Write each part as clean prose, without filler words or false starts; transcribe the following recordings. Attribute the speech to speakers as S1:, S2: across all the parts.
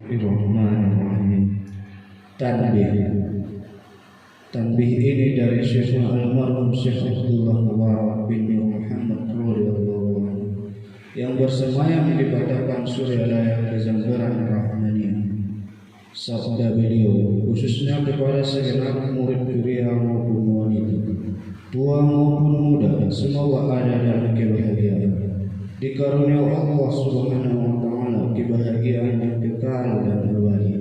S1: Bismillahirrahmanirrahim. Tanbih ini dari Syekh almarhum Syekh Abdullah Mubarak bin Muhammad radhiyallahu anhu yang bersemayam di batakan surya layak kezambaran Rahmaniyah. Sabda beliau khususnya kepada segenap murid pria maupun wanita, tua maupun muda, semoga ada dalam kebahagiaan. Dikarunia Allah Subhanahu wa taala kebahagiaan yang kekal dan abadi.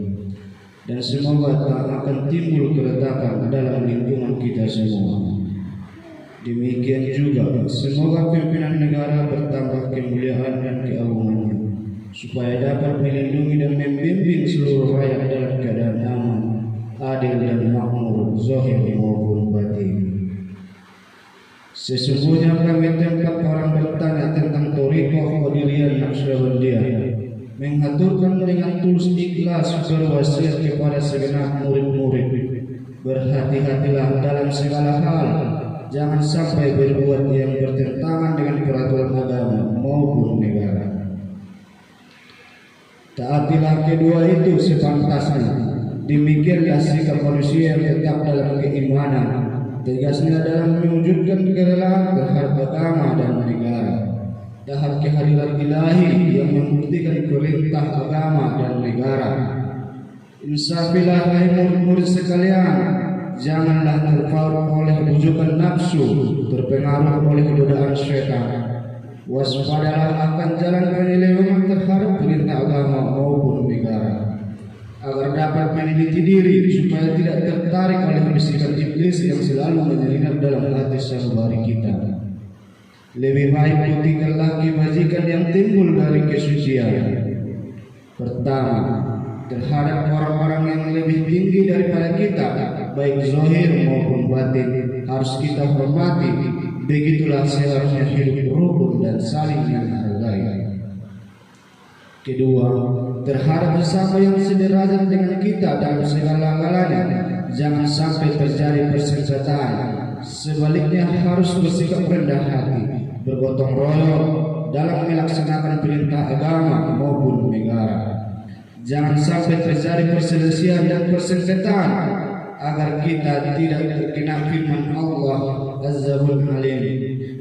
S1: Dan semoga tak akan timbul keretakan dalam lingkungan kita semua. Demikian juga semoga pimpinan negara bertambah kemuliaan dan keagungannya, supaya dapat melindungi dan membimbing seluruh rakyat dalam keadaan aman, adil dan makmur, zahir maupun batin. Sesungguhnya kami tempat orang bertanya tentang Thariqah Qadiriyah Naqsyabandiyah, mengaturkan dengan tulus ikhlas berwasiat kepada segenap murid-murid, berhati-hatilah dalam segala hal, jangan sampai berbuat yang bertentangan dengan peraturan agama maupun negara. Taatilah kedua itu sepantasnya. Demikianlah sikap manusia yang tetap dalam keimanan, tegasnya dalam mewujudkan kerelaan terhadap agama dan negara, dalam kehadiran ilahi yang membuktikan perintah agama dan negara. Insafilah hai murid-murid sekalian, janganlah terpaut oleh bujukan nafsu, terpengaruh oleh godaan syaitan. Waspadalah akan jalan penyelewengan terhadap perintah agama maupun negara, agar dapat meneliti diri supaya tidak tertarik oleh bisikan iblis yang selalu menyelinap dalam hati sanubari kita. Lebih baik putihkanlah kebajikan yang timbul dari kesucian. Pertama, terhadap orang-orang yang lebih tinggi daripada kita, baik zahir maupun batin, harus kita hormati. Begitulah seharusnya hidup rukun dan saling menghargai. Kedua, terhadap sesama yang sederajat dengan kita dalam segala-galanya, jangan sampai terjadi persengketaan. Sebaliknya harus bersikap rendah hati, bergotong royong dalam melaksanakan perintah agama maupun negara. Jangan sampai terjadi perselisihan dan persengketaan, agar kita tidak terkena firman Allah Azza-Wal Alim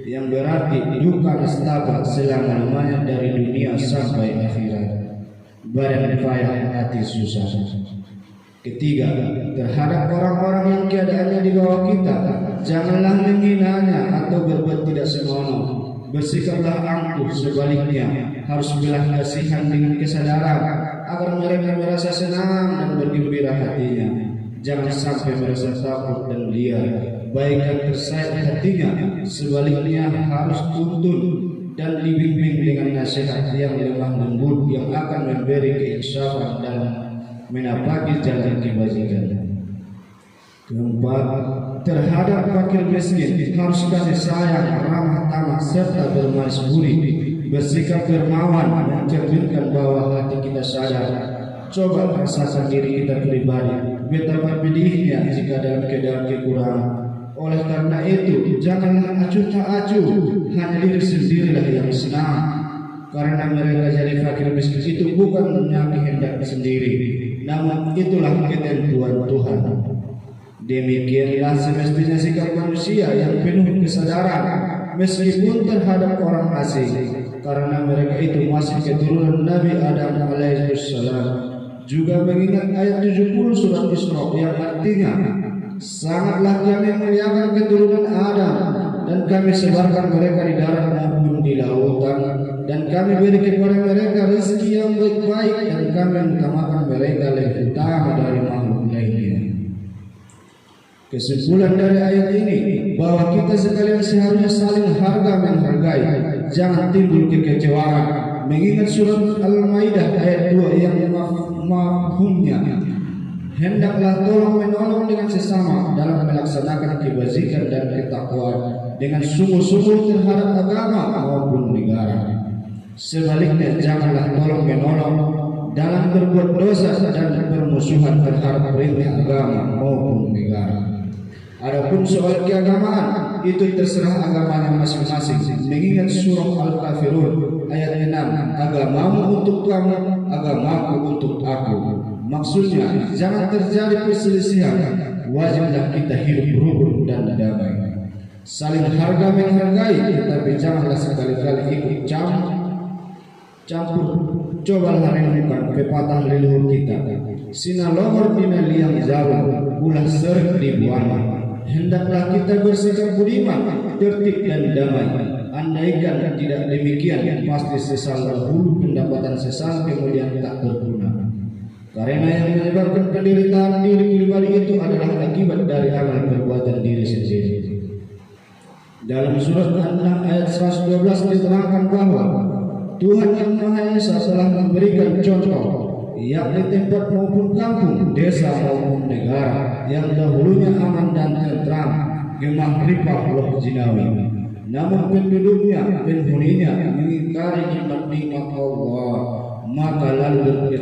S1: yang berarti duka nestapa selama-lamanya dari dunia sampai akhirat. Badan payah hati susah. Ketiga, terhadap orang-orang yang keadaannya di bawah kita, janganlah menghinanya atau berbuat tidak senonoh. Bersikaplah angkuh, sebaliknya harus belas kasihan dengan kesadaran agar mereka merasa senang dan bergembira hatinya. Jangan sampai merasa takut dan liar, baik dan tersayat hatinya. Sebaliknya harus tuntun dan dibimbing dengan nasihat yang lemah lembut yang akan memberi keinsafan dalam menapaki jalan kebajikan. Keempat, terhadap fakir miskin harus kasih sayang, ramah tamah serta bermanis budi, bersikap dermawan, mencerminkan bahwa hati kita sadar. Coba rasakan diri kita pribadi, betapa pedihnya jika dalam keadaan kekurangan. Oleh karena itu, janganlah acuh tak acuh, hanya diri sendirilah yang senang. Karena mereka jadi fakir miskin itu bukan kehendak sendiri, namun itulah ketentuan Tuhan. Demikianlah semestinya sikap manusia yang penuh kesadaran, meskipun terhadap orang asing, karena mereka itu masih keturunan Nabi Adam alaihissalam. Juga mengingat ayat 70 surat Isra yang artinya, sangatlah kami muliakan keturunan Adam, dan kami sebarkan mereka di darat maupun di lautan, dan kami beri kepada mereka rezeki yang baik-baik, dan kami utamakan mereka lebih utama dari makhluk lainnya. Kesimpulan dari ayat ini bahwa kita sekalian seharusnya saling harga menghargai, jangan timbul kekecewaan. Mengingat surat Al-Maidah ayat 2 yang mafhumnya, hendaklah tolong menolong dengan sesama dalam melaksanakan kebajikan dan ketakwaan dengan sungguh-sungguh terhadap agama maupun negara. Sebaliknya janganlah tolong menolong dalam berbuat dosa dan bermusuhan terhadap perintah agama maupun negara. Adapun soal keagamaan itu terserah agamanya masing-masing. Mengingat surah Al-Kafirun ayat 6, agamamu untuk kamu, agamaku untuk aku. Maksudnya jangan terjadi perselisihan. Wajiblah kita hidup rukun dan damai, saling harga menghargai, tetapi janganlah sekali-kali ikut campur. Cobalah renungkan pepatah leluhur kita, sina lohor dina liang jauh, ulah seret di buana. Hendaklah kita bersikap budiman, tertib dan damai. Andaikan tidak demikian, pasti sesal dahulu pendapatan sesal kemudian tak berguna. Karena yang menyebabkan penderitaan diri pribadi itu adalah akibat dari amal perbuatan diri sendiri. Dalam surat An-Nahl ayat 112 diterangkan bahwa Tuhan Yang Maha Esa telah memberikan contoh, yakni tempat maupun kampung, desa maupun negara yang dahulunya aman dan tentram, gemah ripah loh jinawi. Namun penduduknya, penghuninya mengingkari nikmat-nikmat Allah, maka lalu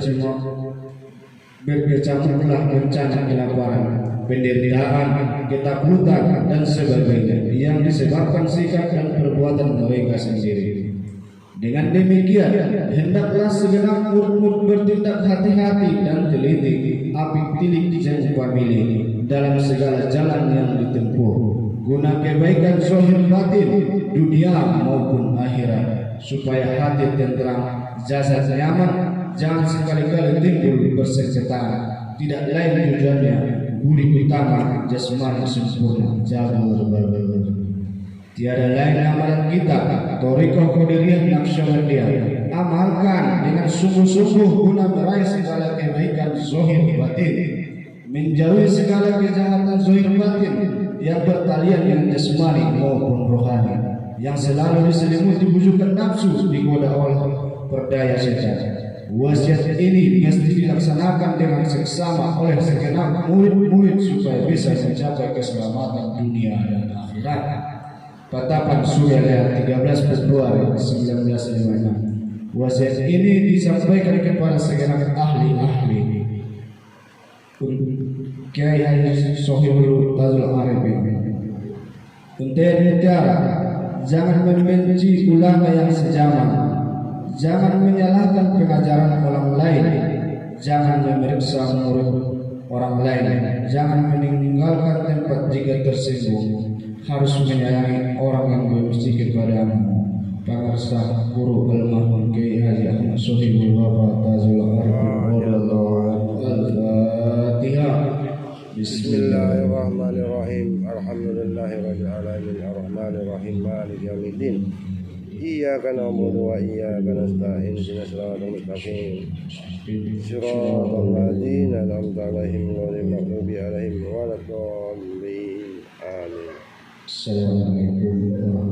S1: berkecamuklah bencana kelaparan, penderitaan, ketakutan dan sebagainya yang disebabkan sikap dan perbuatan mereka sendiri. Dengan demikian, hendaklah segenap murid bertindak hati-hati dan teliti, apik tilik janji pamili dalam segala jalan yang ditempuh, guna kebaikan zahir batin, dunia maupun akhirat, supaya hati tenteram, jasad nyaman, jangan sekali-kali timbul persengketaan. Tidak lain tujuannya, budi utama jasmani sempurna, jabur berbeda. Tiada lain amalan kita, thariqah qadiriyah naqsyabandiyah. Amalkan dengan sungguh-sungguh guna meraih segala kebaikan zahir batin, menjauhi segala kejahatan zahir batin yang bertalian dengan jasmani maupun rohani, yang selalu diselimuti bujukan nafsu digoda oleh perdaya setan. Wasiat ini mesti dilaksanakan dengan seksama oleh segenap murid-murid supaya bisa mencapai keselamatan dunia dan akhirat. Patapan Surya 13 Februari 1956. Wasiat ini disampaikan kepada segenap ahli-ahli Kiai Haji Sohibul Tazul Arifin. Untuk negara, jangan membenci ulama yang sejaman, jangan menyalahkan pengajaran orang lain, jangan memeriksa murid orang lain, jangan meninggalkan tempat jika tersinggung, harus menyayangi orang yang bermisi kepadamu. Pangarsa guru almarhum Kiai Haji Ahmad Sohibul Wafa Tazul Arifin. Al-Fatihah.
S2: Bismillahirrahmanirrahim. Alhamdulillahirabbil alamin arrahmanir rahim maliki yaumiddin. Iyyaka na'budu wa iyyaka nasta'in ihdinas siratal mustaqim. Shiratal ladzina an'amta 'alaihim ghairil maghdubi 'alaihim waladdallin. Amin.
S1: Assalamualaikum warahmatullahi wabarakatuh.